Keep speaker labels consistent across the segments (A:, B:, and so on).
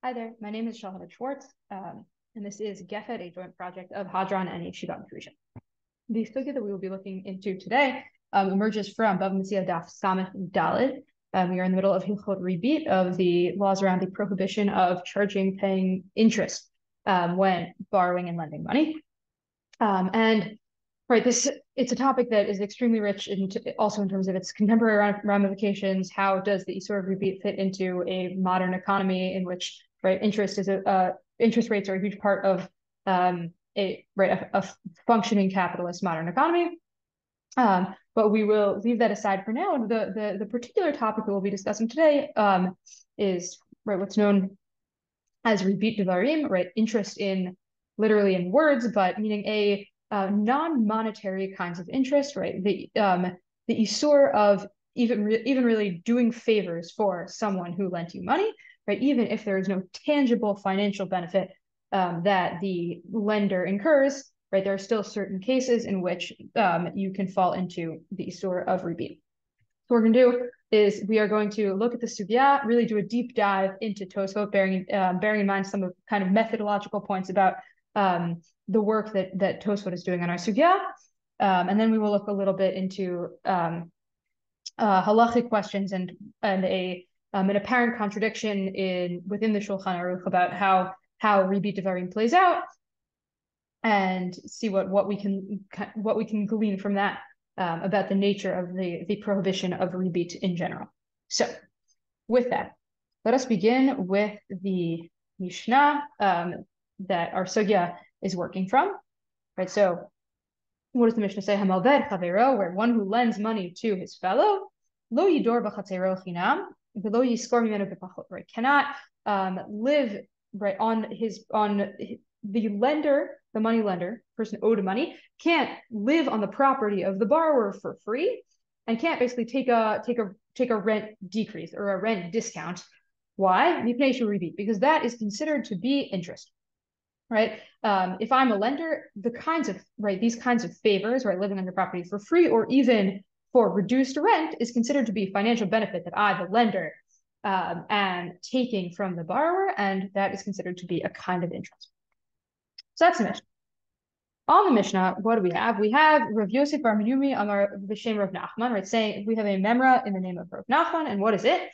A: Hi there, my name is Shalhevet Schwartz, and this is Gefet, a joint project of Hadran and Yeshivat Drisha. The sugya that we will be looking into today emerges from Bava Metzia daf samech daled. We are in the middle of Hilchot Ribit, of the laws around the prohibition of paying interest when borrowing and lending money. It's a topic that is extremely rich, also in terms of its contemporary ramifications. How does the Issur of Ribit fit into a modern economy in which interest rates are a huge part of a functioning capitalist modern economy? But we will leave that aside for now. And the particular topic that we'll be discussing today is what's known as Ribit Devarim, interest literally in words, but meaning non-monetary kinds of interest, the Issur of even really doing favors for someone who lent you money, even if there is no tangible financial benefit that the lender incurs, there are still certain cases in which you can fall into the Issur of Ribit. So what we're going to do is we are going to look at the sugya, really do a deep dive into Tosfot, bearing in mind some of kind of methodological points about the work that Tosfot is doing on our sugya, and then we will look a little bit into halachic questions and an apparent contradiction within the Shulchan Aruch about how Ribit Devarim plays out, and see what we can glean from that about the nature of the prohibition of Ribit in general. So, with that, let us begin with the Mishnah that our sugya is working from. So what does the Mishnah say? Hamalved chavero, where one who lends money to his fellow, lo yidor b'chatzero chinam, v'lo yiskor mimenu b'pachot, cannot live on the lender, the money lender, person owed money, can't live on the property of the borrower for free, and can't basically take a rent decrease or a rent discount. Why? Because that is considered to be interest. If I'm a lender, these kinds of favors, living on your property for free or even for reduced rent, is considered to be financial benefit that I, the lender, am taking from the borrower, and that is considered to be a kind of interest. So that's the Mishnah. On the Mishnah, what do we have? We have Rav Yosef Bar Menumi Amar B'Shem Rav Nachman, saying we have a memra in the name of Rav Nachman, and what is it?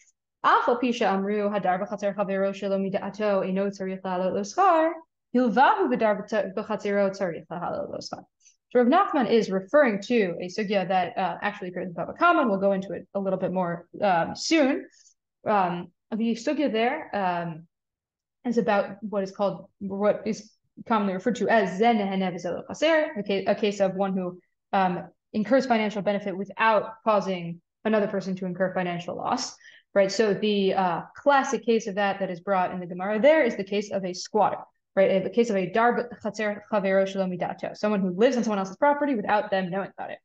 A: Afal Pisha Amru Hadar B'Chatzer Chavero Shelo Mida'ato Eino Tzarich La'alot Lo Schar Hilvahu Hadar B'Chatzero Tzarich La'alot Lo Schar. So Rav Nachman is referring to a sugya that actually appears in Bava Kama. We'll go into it a little bit more soon. The sugya there is about what is commonly referred to as zen neheneh v'zelo chaser, a case of one who incurs financial benefit without causing another person to incur financial loss. So the classic case of that is brought in the Gemara there is the case of a squatter, the case of a dar chatzer chavero shelo midato, someone who lives on someone else's property without them knowing about it,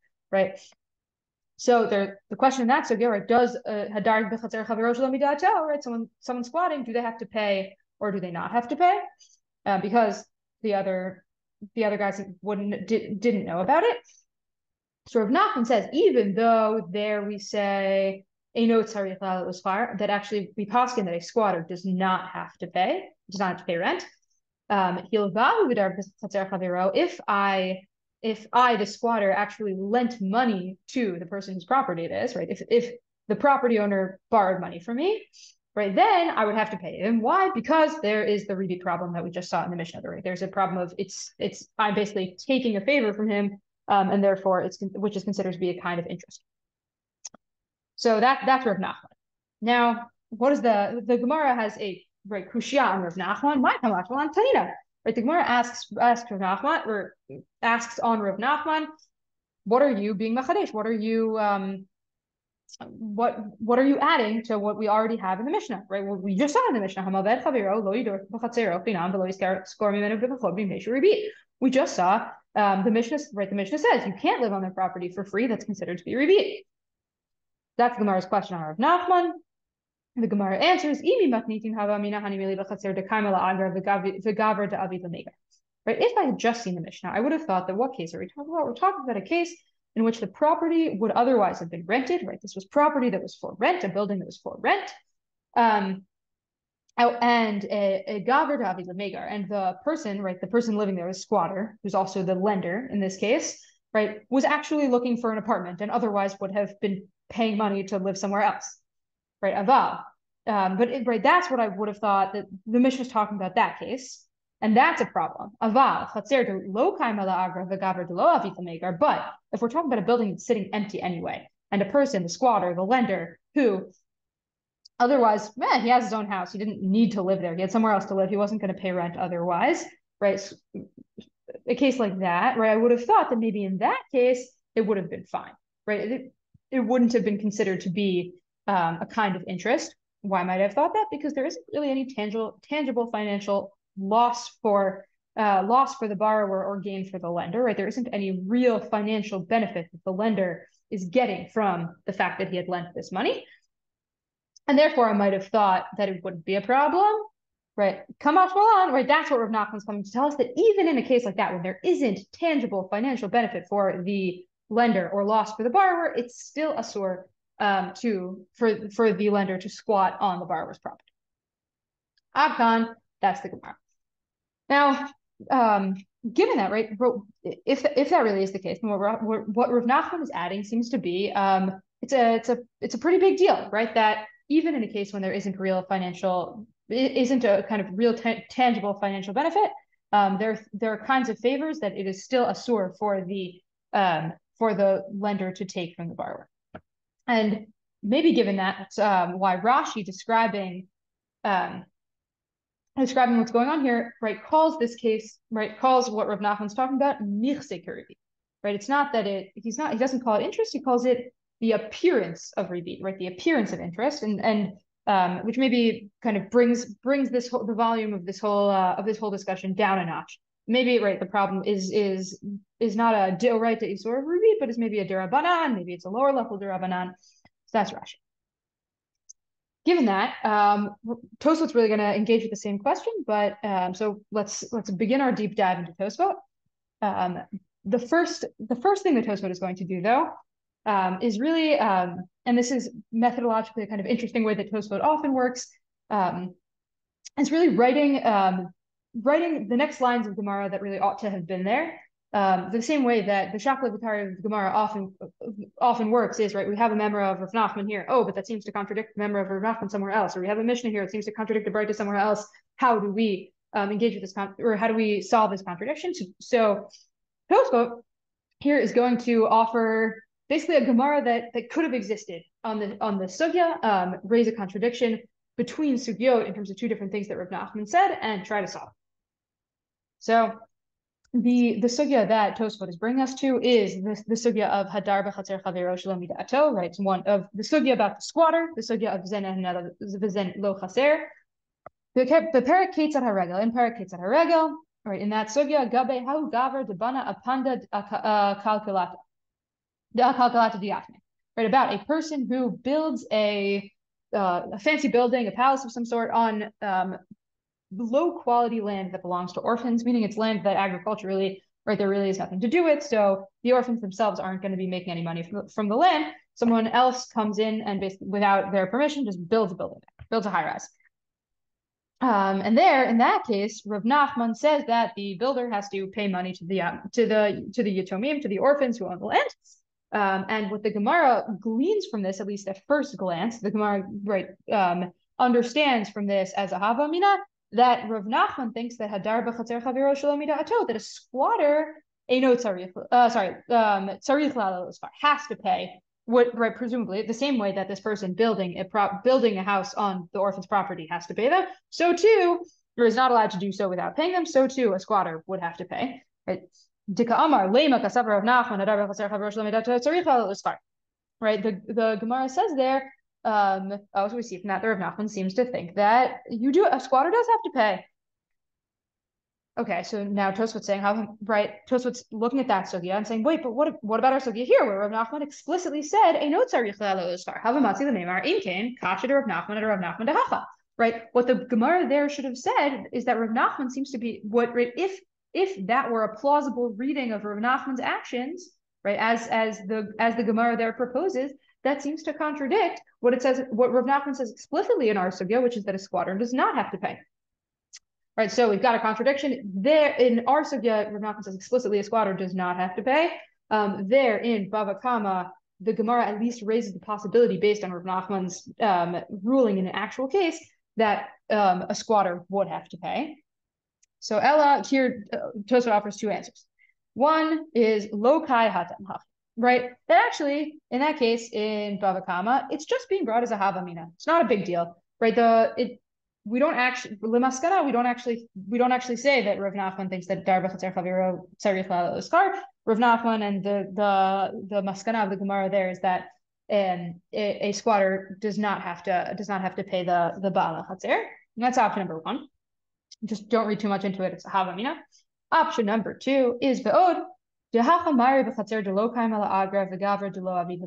A: So the question in that sugya, does hadar b'chatzer chavero shelo midato, someone squatting, do they have to pay or do they not have to pay? Because the other guys didn't know about it. So Rav Nachman says, even though there we say that actually we paskin that a squatter does not have to pay rent. If I, the squatter, actually lent money to the person whose property it is, if the property owner borrowed money from me, then I would have to pay him. Why? Because there is the Ribit problem that we just saw in the Mishnah. There's a problem of I'm basically taking a favor from him, and therefore which is considered to be a kind of interest. So that's Rav Nachman. Now, what is the Gemara has a kushya on Rav Nachman? My on Tanina. The Gemara asks Rav Nachman, or asks on Rav Nachman, what are you being machadesh? What are you what are you adding to what we already have in the Mishnah? What we just saw in the Mishnah. We just saw the Mishnah. The Mishnah says you can't live on their property for free. That's considered to be Ribit. That's the Gemara's question on Rav Nachman. The Gemara answers, if I had just seen the Mishnah, I would have thought that what case are we talking about? We're talking about a case in which the property would otherwise have been rented, This was property that was for rent, a building that was for rent. and a gaver David Megar, and the person, right, the person living there, is squatter, who's also the lender in this case, right, was actually looking for an apartment and otherwise would have been paying money to live somewhere else, right? Aval. Right, that's what I would have thought that the Mishnah was talking about that case, and that's a problem. Aval, chatzer lo kaima la'agra v'gaver lo avita megar. But if we're talking about a building that's sitting empty anyway, and a person, the squatter, the lender, who otherwise, he has his own house. He didn't need to live there. He had somewhere else to live. He wasn't going to pay rent otherwise, right? So a case like that, right? I would have thought that maybe in that case, it would have been fine, right? It wouldn't have been considered to be a kind of interest. Why might I have thought that? Because there isn't really any tangible financial loss for the borrower or gain for the lender, right? There isn't any real financial benefit that the lender is getting from the fact that he had lent this money. And therefore, I might have thought that it wouldn't be a problem, right? Kamash Malan, right? That's what Rav Nachman's coming to tell us, that even in a case like that, when there isn't tangible financial benefit for the lender or loss for the borrower, it's still Issur for the lender to squat on the borrower's property. Abkan, that's the Gemara. Now, given that, right, if that really is the case, what Rav Nachman is adding seems to be it's a pretty big deal, right? That even in a case when there isn't a kind of real tangible financial benefit, there are kinds of favors that it is still Issur for the lender to take from the borrower. And maybe given that, why Rashi describing what's going on here, right, calls this case, right, calls what Rav Nachman's talking about nichse kiribit, right? It's not that he doesn't call it interest, he calls it the appearance of ribit, right, the appearance of interest, and which maybe kind of brings the volume of this whole discussion down a notch. Maybe, right, the problem is not a deoraita Issur of ribit, but is maybe a derabanan, maybe it's a lower level derabanan. So that's Rashi. Given that, Tosfot's really going to engage with the same question, but so let's begin our deep dive into Tosfot. The first thing that Tosfot is going to do, though, is really, and this is methodologically a kind of interesting way that Tosfot often works, is really writing the next lines of Gemara that really ought to have been there. The same way that the Shalhevet Schwartz of Gemara often works is, right, we have a memra of Rav Nachman here. Oh, but that seems to contradict the memra of Rav Nachman somewhere else. Or we have a Mishnah here. It seems to contradict the Breita somewhere else. How do we engage with this, or how do we solve this contradiction? So Tosfot here is going to offer basically a Gemara that could have existed on the sugya, raise a contradiction between sugyot in terms of two different things that Rav Nachman said, and try to solve. So the sugya that Tosfot is bringing us to is the sugya of hadar b'chatzer chavero shelo mida'ato, right? It's one of the sugya about the squatter, the sugya of zen v'zen lo chaser. The parak ketzad haregel, in parak ketzad haregel, right? In that sugya, gabe hau gaver debana apanda kalkulata diachne, right? About a person who builds a fancy building, a palace of some sort, on low quality land that belongs to orphans, meaning it's land that agriculturally, right, there really is nothing to do with. So the orphans themselves aren't going to be making any money from the land. Someone else comes in and basically, without their permission, just builds a building, builds a high rise. And there, in that case, Rav Nachman says that the builder has to pay money to the yatomim, to the orphans who own the land. And what the Gemara gleans from this, at least at first glance, the Gemara, right, understands from this as a hava mina, that Rav Nachman thinks that hadar b'chatzer chavero shelo mida'ato, that a squatter tzarich has to pay what, right, presumably the same way that this person building a house on the orphan's property has to pay them, so too, or is not allowed to do so without paying them, so too a squatter would have to pay. Right? Dika Amar lema kasav Rav Nachman hadar b'chatzer chavero shelo mida'ato tzarich la'lo l'sfar. Right? The Gemara says there. Also, we see from that the Rav Nachman seems to think that a squatter does have to pay. Okay, so now Tosfot's saying Tosfot's looking at that sugya and saying, wait, but what about our sugya here, where Rav Nachman explicitly said, "Eino tzarich la'lo l'sfar." Havamatzi l'meimar imkein kasha de Rav Nachman and Rav Nachman dehacha. Right? What the Gemara there should have said is that Rav Nachman seems to be if that were a plausible reading of Rav Nachman's actions, right, as the Gemara there proposes, that seems to contradict what it says, what Rav Nachman says explicitly in our sugya, which is that a squatter does not have to pay. Right, so we've got a contradiction there in our sugya. Rav Nachman says explicitly a squatter does not have to pay. There in Bava Kama, the Gemara at least raises the possibility, based on Rav Nachman's ruling in an actual case, that a squatter would have to pay. So Ella here, Tosfot offers two answers. One is lo kai hatam hach, right? That actually, in that case, in Bava Kama, it's just being brought as a havamina. It's not a big deal, right? We don't actually lemaskana. We don't actually say that Rav Nachman thinks that dar b'chatzer chaviro tzarich l'skar. Rav Nachman and the maskana of the Gemara there is that a squatter does not have to pay the baal chatzer. That's option number one. Just don't read too much into it. It's a havamina. Option number two is ve'od dehachamayir b'chatzer delo kaim ala agra v'gavra delo avid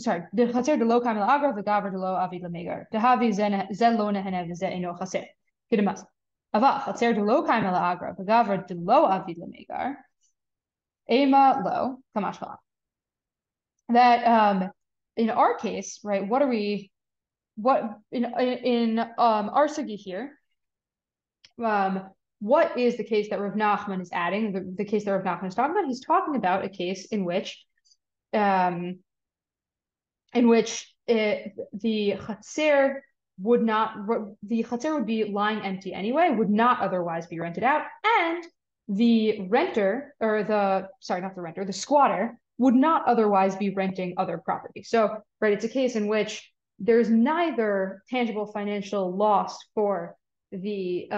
A: sorry dechatzer delo kaim ala agra v'gavra delo avid lemegar dehavi zen lo nehene v'ze eno chaser kidemas ava chatzer delo kaim ala agra v'gavra delo avid lemegar ema lo kamash kalam. That in our case, right? What in our sugi here? What is the case that Rav Nachman is adding? The case that Rav Nachman is talking about? He's talking about a case in which the chatzer would be lying empty anyway, would not otherwise be rented out, and the squatter would not otherwise be renting other property. So, right, it's a case in which there's neither tangible financial loss for the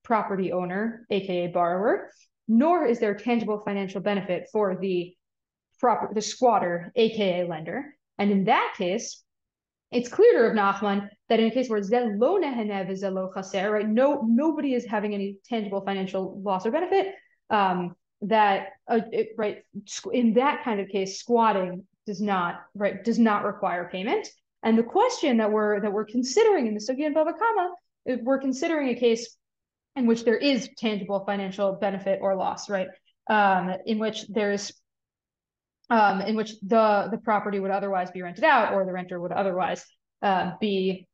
A: property owner, aka borrower, nor is there tangible financial benefit for the squatter, aka lender. And in that case, it's clear to Rav Nachman that in a case where zel lo nehenev is zel lo chaser, right, nobody is having any tangible financial loss or benefit. Right, in that kind of case, squatting does not require payment. And the question that we're considering in the sugya in Bava Kama, we're considering a case in which there is tangible financial benefit or loss, right? In which the property would otherwise be rented out, or the renter would otherwise be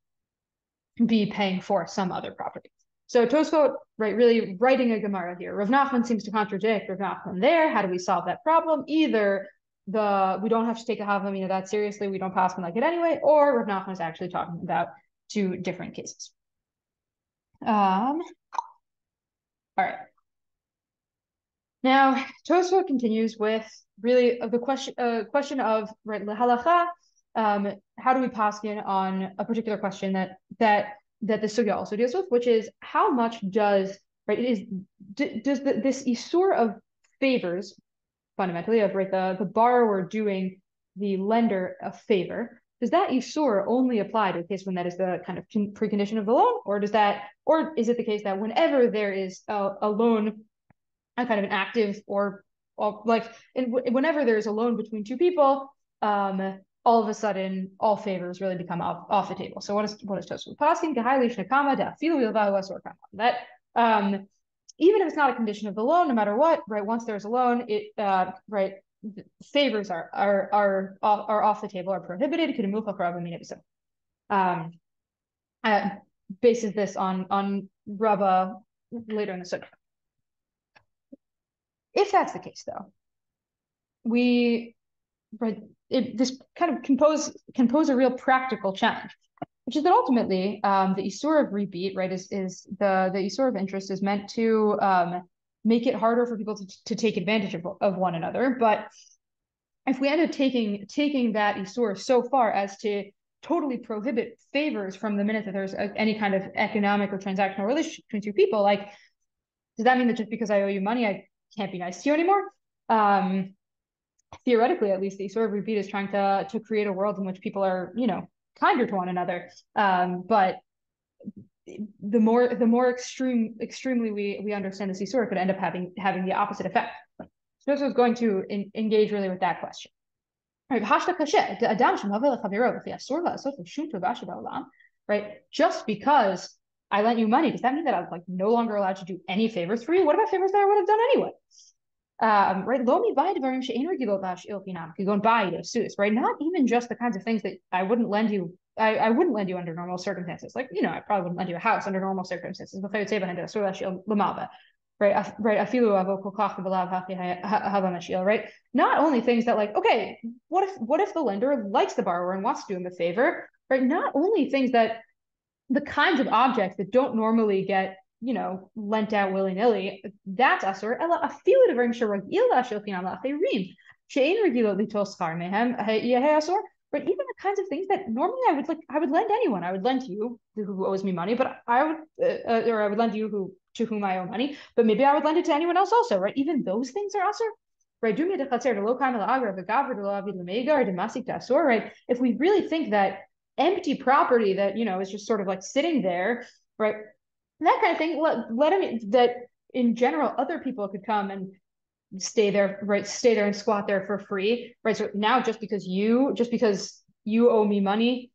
A: paying for some other property. So Tosfot, right, really writing a Gemara here. Rav Nachman seems to contradict Rav Nachman there. How do we solve that problem? Either we don't have to take a havamina that seriously, we don't pass one like it anyway, or Rav Nachman is actually talking about two different cases. All right. Now Tosfot continues with really the question of right halacha. How do we paskin on a particular question that the sugya also deals with, which is how much does this Issur of favors, fundamentally, of right the borrower doing the lender a favor, does that Issur only apply to a case when that is the kind of precondition of the loan, or is it the case that whenever there is a loan, a kind of an active or whenever there's a loan between two people, all of a sudden all favors really become off the table? So what is Tosfot paskin? That even if it's not a condition of the loan, no matter what, right? Once there's a loan, favors are off the table, are prohibited. Bases this on Rabba later in the sugya. If that's the case, though, this kind of can pose a real practical challenge, which is that ultimately the Issur of repeat, right, is the Issur of interest is meant to make it harder for people to take advantage of one another. But if we end up taking that Issur so far as to totally prohibit favors from the minute that there's any kind of economic or transactional relationship between two people, like, does that mean that just because I owe you money, I can't be nice to you anymore? Theoretically, at least, the Issur of repeat is trying to create a world in which people are, kinder to one another. But the more extremely we understand this Issur, could end up having the opposite effect. So this is going to engage really with that question. Right? Right? Just because I lent you money, does that mean that I'm no longer allowed to do any favors for you? What about favors that I would have done anyway? Right? Lo mi devarim she'ein regilot lash'il chinam, kigon bayit, right? Not even just the kinds of things that I wouldn't lend you. I wouldn't lend you under normal circumstances. Like, I probably wouldn't lend you a house under normal circumstances. Right? Right. Not only things that, like, okay, what if the lender likes the borrower and wants to do him a favor, right? Not only things that the kinds of objects that don't normally get, lent out willy-nilly, that's asur. Ela afilu devarim sheragil lashil chinam la'acherim she'ein regilot litol schar mehem yehei asur. But even the kinds of things that normally I would lend anyone. I would lend you who owes me money, but I would, or I would lend you to whom I owe money, but maybe I would lend it to anyone else also, right? Even those things are asur. Right? Right? If we really think that empty property that, is just sort of like sitting there, right? That kind of thing, let him, that in general, other people could come and stay there, right? Stay there and squat there for free, right? So now just because you owe me money,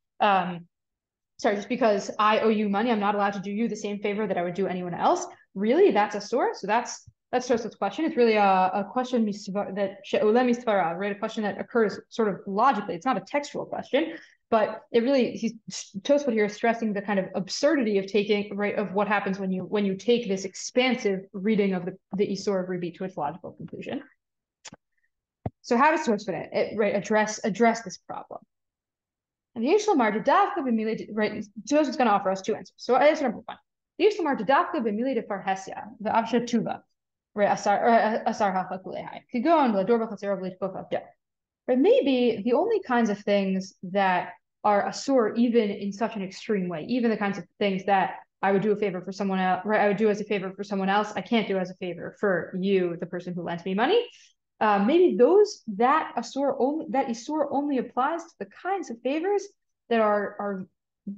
A: just because I owe you money, I'm not allowed to do you the same favor that I would do anyone else. Really? That's a source? So that's Tosa's question. It's really a question that right? A question that occurs sort of logically. It's not a textual question, but it really, Tosfot here is stressing the kind of absurdity of taking, right, of what happens when you take this expansive reading of the Issur of Ribit to its logical conclusion. So how does Tosfot address this problem? And the Yesh Lamar Dafka b'milei, right? Tosfot is going to offer us two answers. So answer number one: the Yesh Lamar Dafka b'milei de farhesia the avsha tuva, right? Asar hachakulehai kigon l'dor b'chatzerav l'tkofav de. But maybe the only kinds of things that are asur, even in such an extreme way, even the kinds of things that I would do a favor for someone else, right? I would do as a favor for someone else, I can't do as a favor for you, the person who lent me money. Maybe that Issur only applies to the kinds of favors that are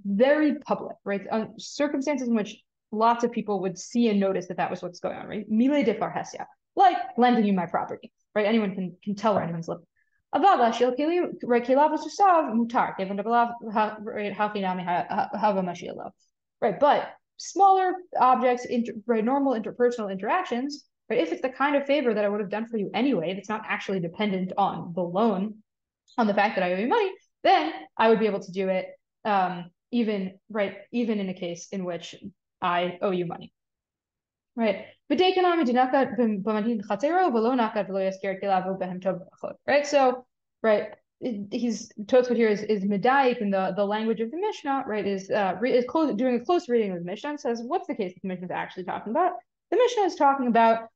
A: very public, right? Circumstances in which lots of people would see and notice that was what's going on, right? Milei de farhesia, like lending you my property, right? Anyone can tell where anyone's living. Right, but smaller objects, normal interpersonal interactions, right? If it's the kind of favor that I would have done for you anyway, that's not actually dependent on the loan, on the fact that I owe you money, then I would be able to do it, even in a case in which I owe you money. Right. Right. So, right, Tosfot here is medayik in the language of the Mishnah, right? Is doing a close reading of the Mishnah and says, what's the case that the Mishnah is actually talking about? The Mishnah is talking about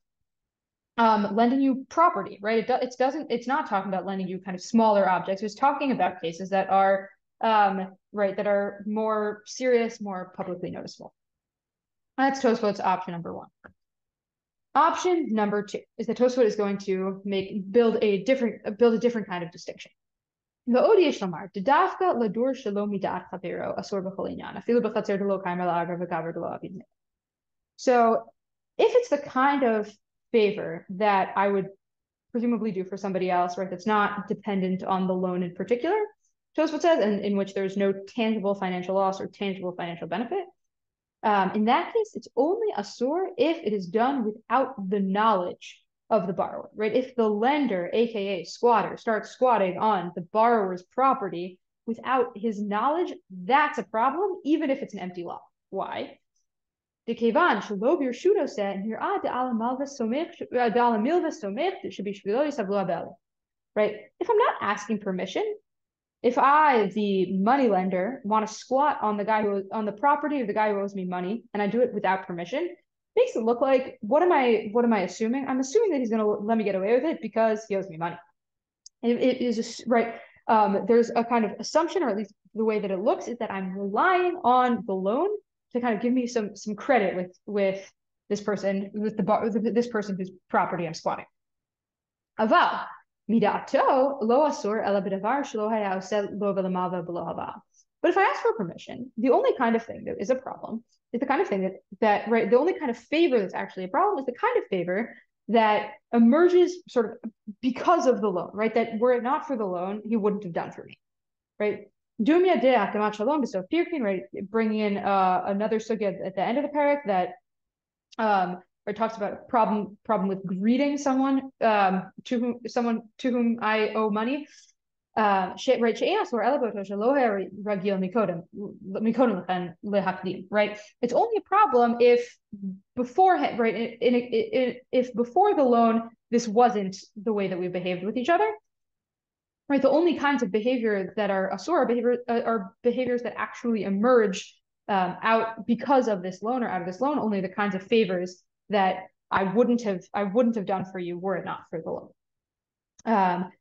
A: lending you property, right? It's not talking about lending you kind of smaller objects. It's talking about cases that are that are more serious, more publicly noticeable. That's Tosfot's option number one. Option number two is that Tosfot is going to build a different kind of distinction. So if it's the kind of favor that I would presumably do for somebody else, right, that's not dependent on the loan in particular, Tosfot says, and in which there's no tangible financial loss or tangible financial benefit, in that case, it's only asur if it is done without the knowledge of the borrower, right? If the lender, aka squatter, starts squatting on the borrower's property without his knowledge, that's a problem, even if it's an empty lot. Why? Right? If I'm not asking permission, if I, the money lender, want to squat on the property of the guy who owes me money, and I do it without permission, makes it look like, what am I assuming? I'm assuming that he's going to let me get away with it because he owes me money. It is just, right. There's a kind of assumption, or at least the way that it looks, is that I'm relying on the loan to kind of give me some credit with this person, this person whose property I'm squatting. Aval. But if I ask for permission, the only kind of thing that is a problem is the kind of thing that right, the only kind of favor that's actually a problem is the kind of favor that emerges sort of because of the loan, right? That were it not for the loan, he wouldn't have done for me, right? Right, bringing in another sugya at the end of the parak that Or it talks about a problem with greeting someone to whom I owe money. Right? It's only a problem if beforehand, right? If before the loan, this wasn't the way that we behaved with each other. Right, the only kinds of behavior that are asur are behaviors that actually emerge out because of this loan or out of this loan. Only the kinds of favors that I wouldn't have done for you were it not for the loan.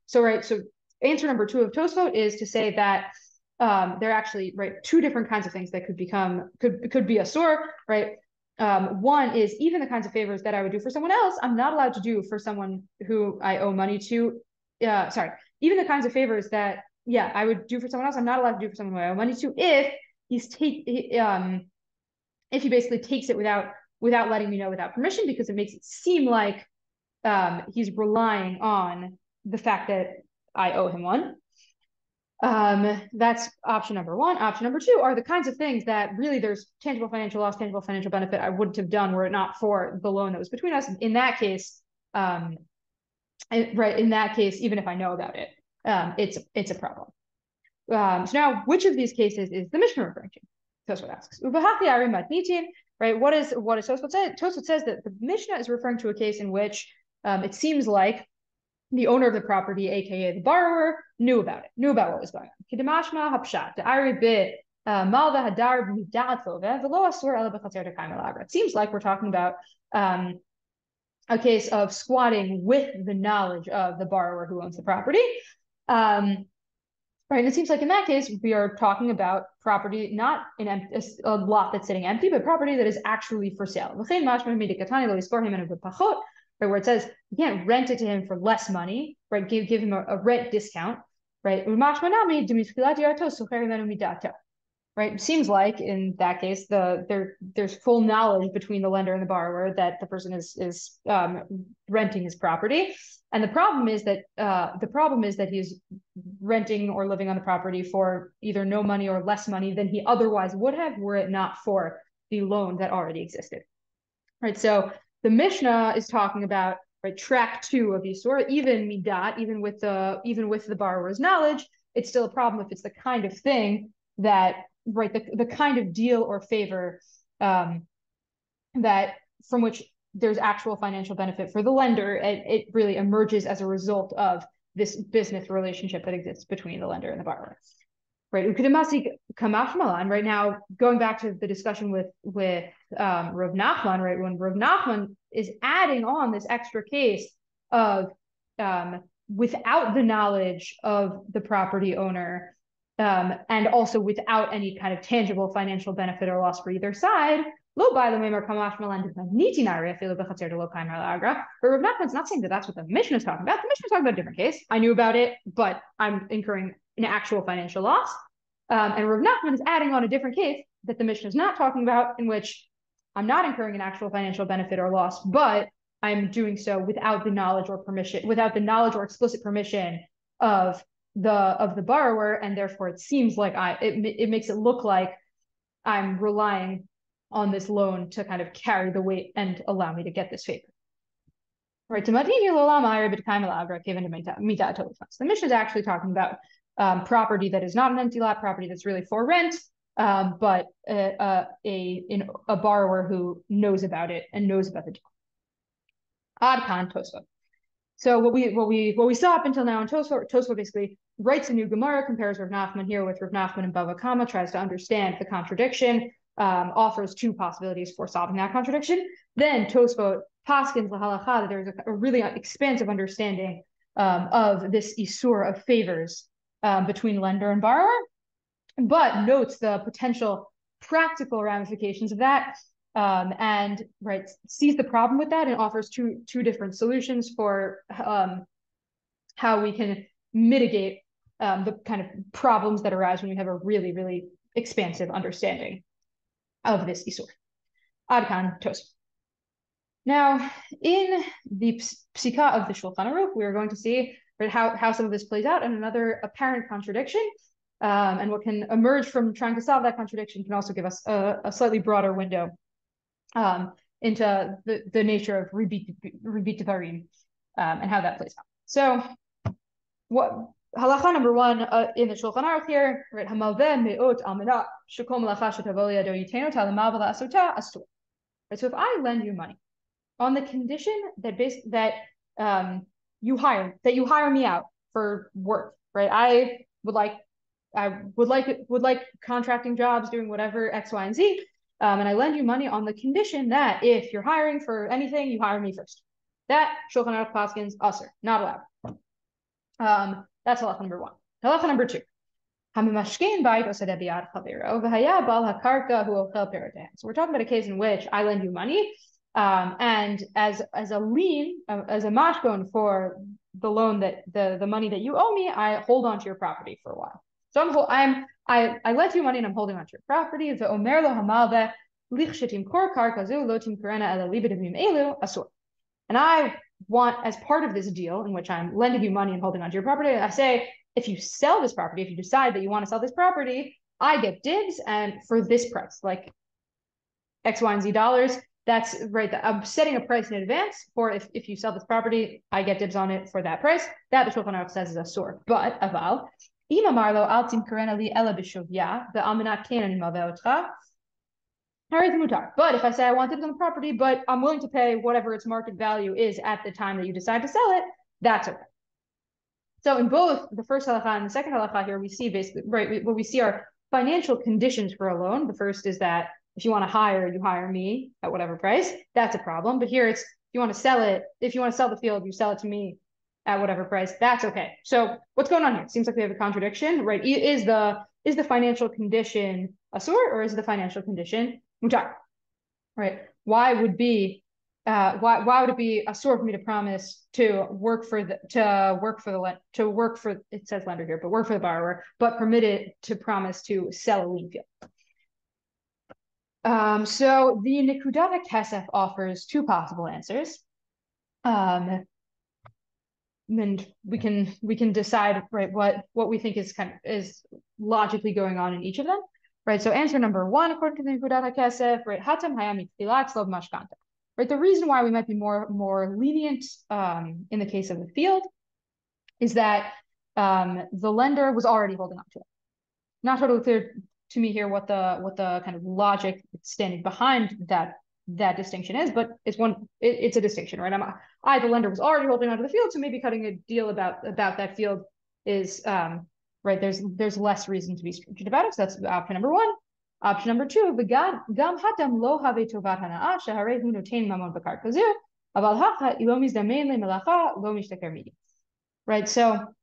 A: So answer number 2 of Tosfot is to say that there are actually two different kinds of things that could be asur, right? One is even the kinds of favors that I would do for someone else, I'm not allowed to do for someone who I owe money to. Even the kinds of favors that I would do for someone else, I'm not allowed to do for someone who I owe money to if he basically takes it without letting me know, without permission, because it makes it seem like he's relying on the fact that I owe him one. That's option number 1. Option number 2 are the kinds of things that really there's tangible financial loss, tangible financial benefit I wouldn't have done were it not for the loan that was between us. In that case, in that case, even if I know about it, it's a problem. So now, which of these cases is the Mishnah referring to? Tosfot asks. Right? What does Tosfot say? Tosfot says that the Mishnah is referring to a case in which it seems like the owner of the property, aka the borrower, knew about what was going on. It seems like we're talking about a case of squatting with the knowledge of the borrower who owns the property. Right, and it seems like in that case, we are talking about property, not a lot that's sitting empty, but property that is actually for sale. Right, where it says you can't rent it to him for less money, right? Give him a rent discount, right? Right, it seems like in that case, there's full knowledge between the lender and the borrower that the person is renting his property, and the problem is that he's renting or living on the property for either no money or less money than he otherwise would have were it not for the loan that already existed. Right, so the Mishnah is talking about track 2 of Issur, even midat, even with the borrower's knowledge, it's still a problem if it's the kind of thing that the kind of deal or favor that from which there's actual financial benefit for the lender. It really emerges as a result of this business relationship that exists between the lender and the borrower. Right, right now, going back to the discussion with Rav Nachman, right, when Rav Nachman is adding on this extra case of without the knowledge of the property owner, and also without any kind of tangible financial benefit or loss for either side. But Rav Nachman's not saying that that's what the Mishnah is talking about. The Mishnah is talking about a different case. I knew about it, but I'm incurring an actual financial loss. And Rav Nachman is adding on a different case that the Mishnah is not talking about, in which I'm not incurring an actual financial benefit or loss, but I'm doing so without the knowledge or explicit permission of the borrower, and therefore it seems like it makes it look like I'm relying on this loan to kind of carry the weight and allow me to get this favor. Right. The Mishnah is actually talking about property that is not an empty lot, property that's really for rent, but a borrower who knows about it and knows about the deal. Adkan Tosfot. So what we saw up until now in Tosfot basically writes a new Gemara, compares Rav Nachman here with Rav Nachman and Bava Kama, tries to understand the contradiction, offers 2 possibilities for solving that contradiction. Then Tosfot paskins lahalacha that there's a really expansive understanding of this Issur of favors between lender and borrower, but notes the potential practical ramifications of that, and sees the problem with that and offers two different solutions for how we can mitigate the kind of problems that arise when we have a really, really expansive understanding of this Issur. Adkan Tosfot. Now, in the Psika of the Shulchan Aruch, we are going to see how some of this plays out, and another apparent contradiction, and what can emerge from trying to solve that contradiction can also give us a slightly broader window into the nature of ribit devarim and how that plays out. So what halacha number one in the Shulchan Aruch here, right? Hamalveh me'ot almana shekol melacha shetavo liado yitenu talamal v'la'asota asur. Right. So if I lend you money on the condition that you hire me out for work, right? I would like contracting jobs, doing whatever X, Y, and Z. And I lend you money on the condition that if you're hiring for anything, you hire me first. That Shulchan Aruch paskins Issur, not allowed. That's halacha number one. Halacha number two. So we're talking about a case in which I lend you money, and as a lien, as a mashkon for the loan that the money that you owe me, I hold onto your property for a while. So I lent you money and I'm holding onto your property. And I want, as part of this deal in which I'm lending you money and holding onto your property, I say, if you sell this property, if you decide that you want to sell this property, I get dibs, and for this price, like X, Y, and Z dollars. That's right. I'm setting a price in advance for if you sell this property, I get dibs on it for that price. That the Shulchan Aruch says is Issur. But aval, ima marlo al timkarena li ela b'shovya ve'aminat kenan imaveotcha. But if I say I want it on the property, but I'm willing to pay whatever its market value is at the time that you decide to sell it, that's okay. So in both the first halacha and the second halacha here, we see basically, right, what we see are financial conditions for a loan. The first is that if you want to hire, you hire me at whatever price. That's a problem. But here it's, if you want to sell it, if you want to sell the field, you sell it to me at whatever price. That's okay. So what's going on here? It seems like we have a contradiction, right? Is the financial condition Issur or is the financial condition mutar? Right? Why would it be Issur for me to promise to work for it says lender here, but work for the borrower, but permitted to promise to sell a lien field? So the Nekudat HaKesef offers two possible answers. And we can decide, right, what we think is logically going on in each of them. Right. So answer number one, according to the Nekudat HaKesef, right, Hatam Hayam Mitzilat Slov Mashkanta. Right. The reason why we might be more lenient in the case of the field is that the lender was already holding on to it. Not totally clear to me here what the kind of logic standing behind that distinction is, but it's a distinction, right? The lender was already holding onto the field, so maybe cutting a deal about that field is right. There's less reason to be stringent about it. So that's option number one. Option number two, gam hatam lo have tovat hanaa shaharei hu notein mamon bakar kazu aval hacha ilo mizdamein le melacha lo mishtaker midi. Right. So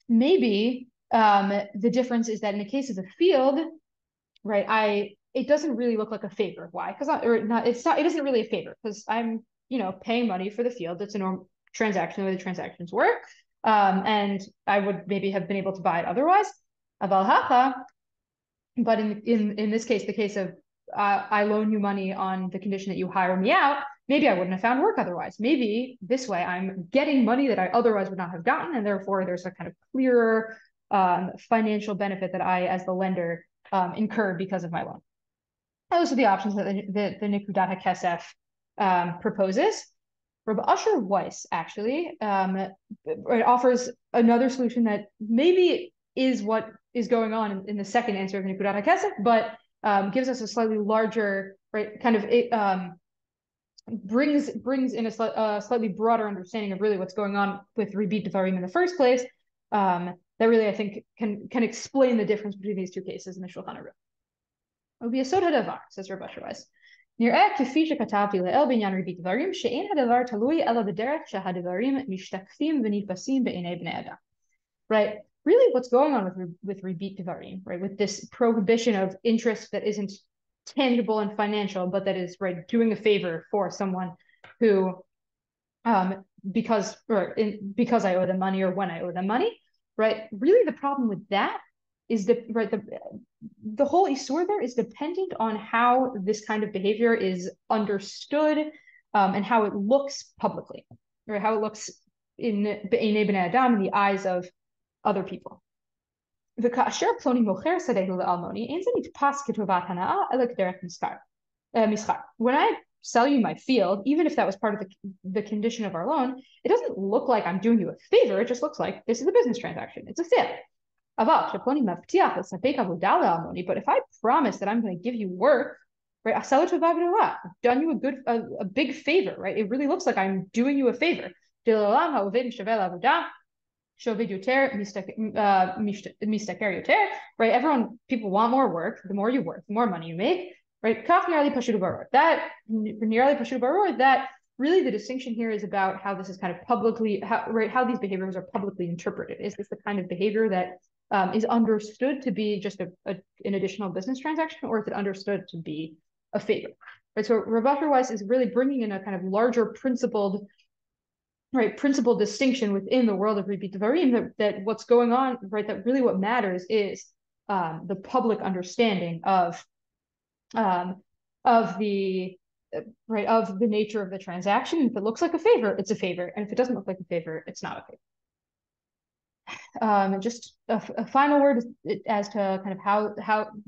A: maybe the difference is that in the case of the field, right, it doesn't really look like a favor. Why? Because it isn't really a favor because I'm, paying money for the field. It's a normal transaction, the way the transactions work. And I would maybe have been able to buy it otherwise. Aval hacha, but in this case, the case of I loan you money on the condition that you hire me out, maybe I wouldn't have found work otherwise. Maybe this way I'm getting money that I otherwise would not have gotten, and therefore there's a kind of clearer financial benefit that I, as the lender, incur because of my loan. Those are the options that the Nekudat HaKesef proposes. Rabbi Issur Weiss actually offers another solution that maybe is what is going on in the second answer of the Nekudat HaKesef, but gives us a slightly larger, right, kind of it brings in a slightly broader understanding of really what's going on with ribit devarim in the first place. That really, I think, can explain the difference between these two cases in the Shulchan Aruch. V'yesod hadavar, says Rabbi Issur Weiss. נראה כפי שכתבתי לעיל בעניין ריבית דברים, שאין הדבר תלוי אלא בדרך שהדברים משתקפים ונתפסים בעיני בני אדם. Right? Really, what's going on with ribit devarim, right? With this prohibition of interest that isn't tangible and financial, but that is, right, doing a favor for someone who, because I owe them money or when I owe them money, right? Really, the problem with that is that, right, the whole Issur there is dependent on how this kind of behavior is understood and how it looks publicly, or how it looks in b'einei bnei adam, in the eyes of other people. When sell you my field, even if that was part of the condition of our loan, it doesn't look like I'm doing you a favor. It just looks like this is a business transaction. It's a sale. But if I promise that I'm going to give you work, right? I've done you a big favor, right? It really looks like I'm doing you a favor. Right? People want more work. The more you work, the more money you make, right? That really the distinction here is about how this is kind of publicly, how these behaviors are publicly interpreted. Is this the kind of behavior that is understood to be just an additional business transaction, or is it understood to be a favor? Right. So Rav Weiss is really bringing in a kind of larger principled distinction within the world of Ribit Devarim, that what's going on, right? That really what matters is the public understanding of the nature of the transaction. If it looks like a favor, it's a favor, and if it doesn't look like a favor, it's not a favor. Just a final word as to kind of how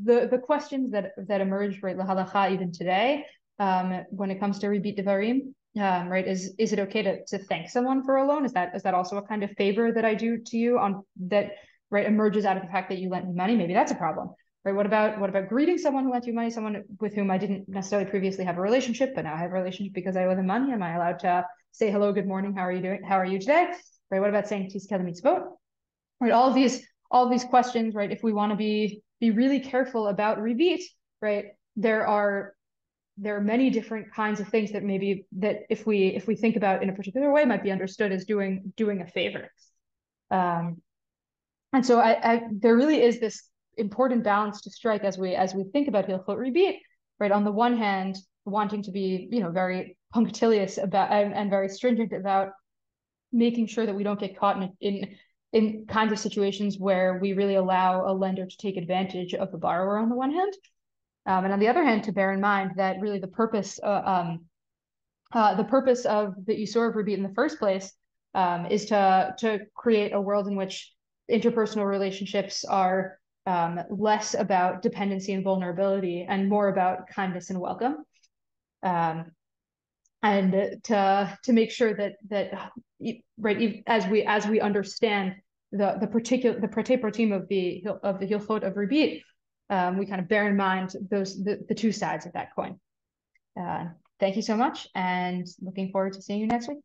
A: the questions that emerge, right, lahalacha even today, when it comes to Ribit Devarim. Right, is it okay to thank someone for a loan? Is that also a kind of favor that I do to you on that, right, emerges out of the fact that you lent me money? Maybe that's a problem, right? What about greeting someone who lent you money, someone with whom I didn't necessarily previously have a relationship, but now I have a relationship because I owe them money? Am I allowed to say hello, good morning, how are you doing? How are you today? Right? What about saying Tizkei mitzvot? Right, all of these questions, right? If we want to be really careful about Ribit, right, there are many different kinds of things that maybe that if we think about in a particular way might be understood as doing a favor. And so there really is this important balance to strike as we think about Hilchot Ribit, right? On the one hand, wanting to be very punctilious about and very stringent about making sure that we don't get caught in kinds of situations where we really allow a lender to take advantage of the borrower on the one hand. And on the other hand, to bear in mind that really the purpose of the Issur of Ribit in the first place is to create a world in which interpersonal relationships are less about dependency and vulnerability and more about kindness and welcome. And to make sure that right, as we understand the protei pratim of the Hilchot of Ribit, we kind of bear in mind the two sides of that coin. Thank you so much, and looking forward to seeing you next week.